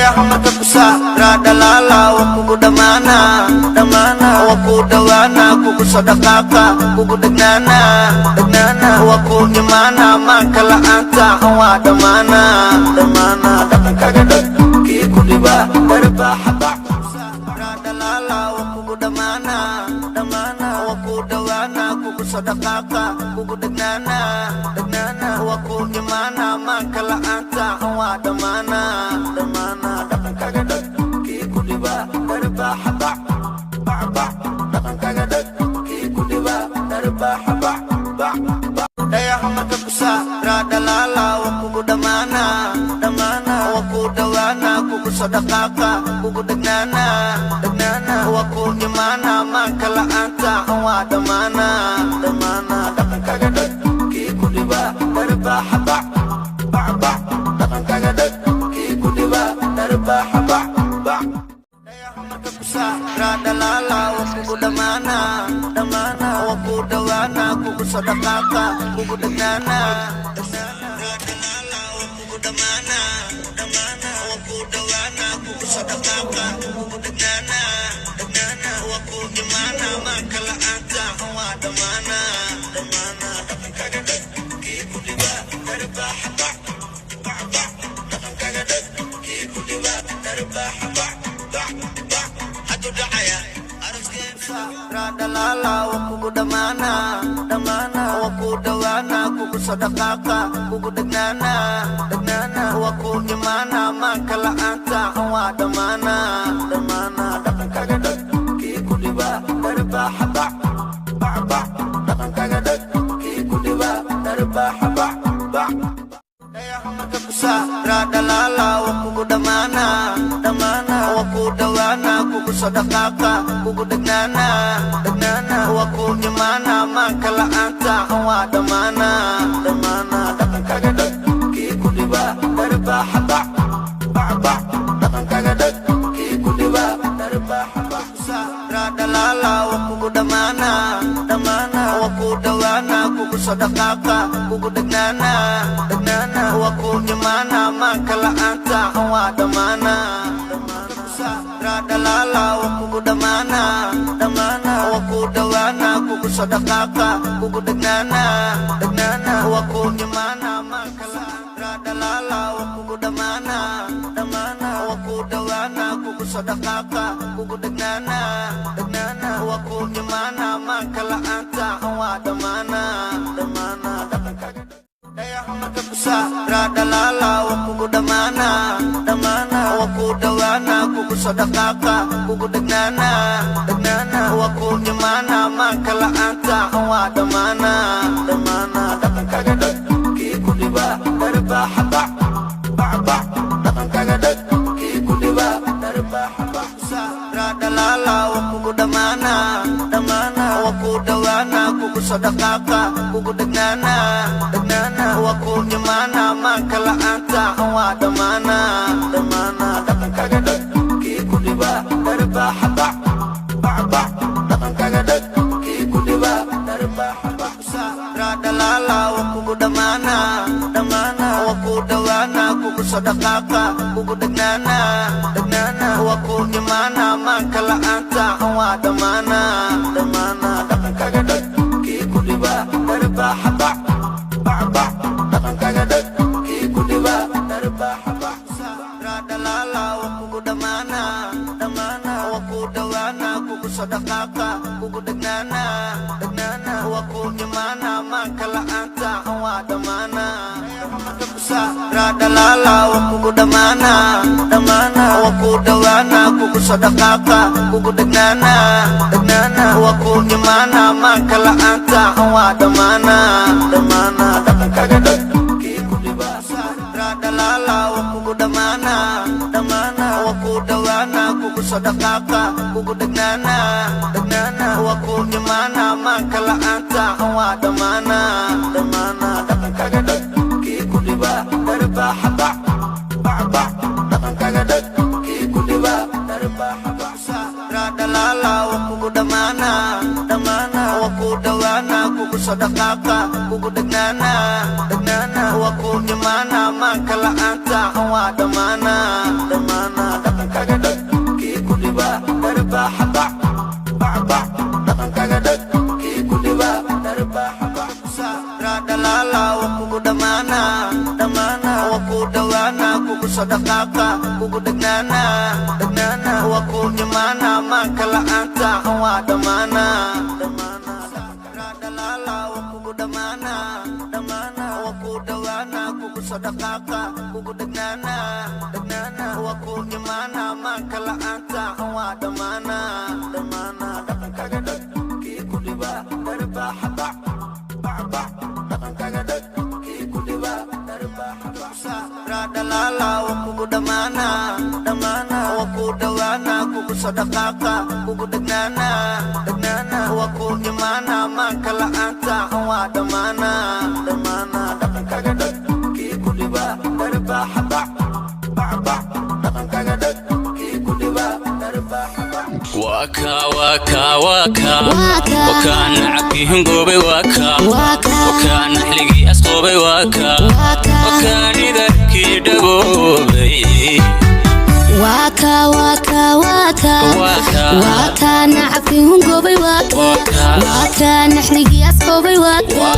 Hamakakusa radalala waku damana waku dawana kuku sadakaka kuku degnana waku imana makala anta awa damana dakan kagadak kiku diba darba haba radalala waku damana waku dawana kuku sadakaka kuku degnana waku imana makala anta awa damana dakan kagadak kiku diba darba haba dakan kagadak kiku diba darba haba daya hamakakusa radalala waku damana waku dawana kuku sadakaka kuku degnana waku imana makala anta awa damana dakan kagadak kiku diba darba haba dakan kagadak kiku diba darba haba daya hamakakusa radalala waku damana waku dawana kuku sadakaka kuku degnana radalala waku damana waku dawana kuku sadakaka kuku degnana waku imana makala anta awa damana dakan kagadak kiku diba darba haba dakan kagadak kiku diba darba haba adu daya radalala waku damana waku dawana kuku sadakaka kuku degnana waku imana makala anta awa damana dakan kagadak kiku diba darba haba dakan kagadak kiku diba darba haba daya hamakakusa radalala waku damana waku dawana kuku sadakaka kuku degnana waku imana makala anta awa damana dakan kagadak kiku diba darba haba dakan kagadak kiku diba darba haba radalala waku damana waku dawana kuku sadakaka kuku degnana waku imana makala anta awa damana radalala waku damana waku dawana kuku sadakaka kuku degnana waku imana makala radalala waku damana waku dawana kuku sadakaka kuku degnana waku imana makala anta awa damana dakan kagadak daya hamakakusa radalala waku damana waku dawana kuku sadakaka kuku degnana waku imana makala anta awa damana dakan kagadak kiku diba darba haba dakan kagadak kiku diba darba haba radalala waku damana waku dawana kuku sadakaka kuku degnana waku imana makala anta awa damana dakan kagadak kiku diba darba haba dakan kagadak kiku diba darba haba radalala waku damana waku dawana kuku sadakaka kuku degnana waku imana makala anta awa damana dakan kagadak kiku diba darba haba dakan kagadak kiku diba darba haba radalala waku damana waku dawana kuku sadakaka kuku degnana waku imana makala anta awa damana radalala waku damana waku dawana kuku sadakaka kuku degnana waku imana makala anta awa damana dakan kagadak kiku diba darba haba dakan kagadak kiku diba darba haba radalala waku damana waku dawana kuku sadakaka kuku degnana waku imana makala anta awa damana dakan kagadak kiku diba darba haba dakan kagadak kiku diba darba haba radalala waku damana waku dawana kuku sadakaka kuku degnana waku imana makala anta awa damana dakan kagadak kiku diba darba haba dakan kagadak kiku diba darba haba radalala waku damana waku dawana kuku sadakaka kuku degnana waku imana makala anta awa damana dhaqaaqa kugu dhagnaana waa ku imaana maanka la'aanta waa dhammaana dhalaala waa kugu dhammaana waa ku dhawaana kugu soo dhaqaaqa kugu dhagnaana waa ku imaana maanka la'aanta waa dhammaana dhaqankaga dhag kii ku dhiba darbaaxa bac dhaqankaga dhag kii ku dhiba darbaaxa bac dhalaala waa kugu dhammaana waa ku dhawaana kugu soo dhaqaaqa kugu dhagnaana waa ku imaana maanka la'aanta waa dhammaana dhaqankaga dhag kii ku dhiba darbaaxa bac dhaqankaga dhag kii ku dhiba darbaaxa bac waka nacabkihin goobay waka naxligii asqoobay waka nidarkii dhagoobay waka nacabkihin goobay waka naxligii asqoobay waka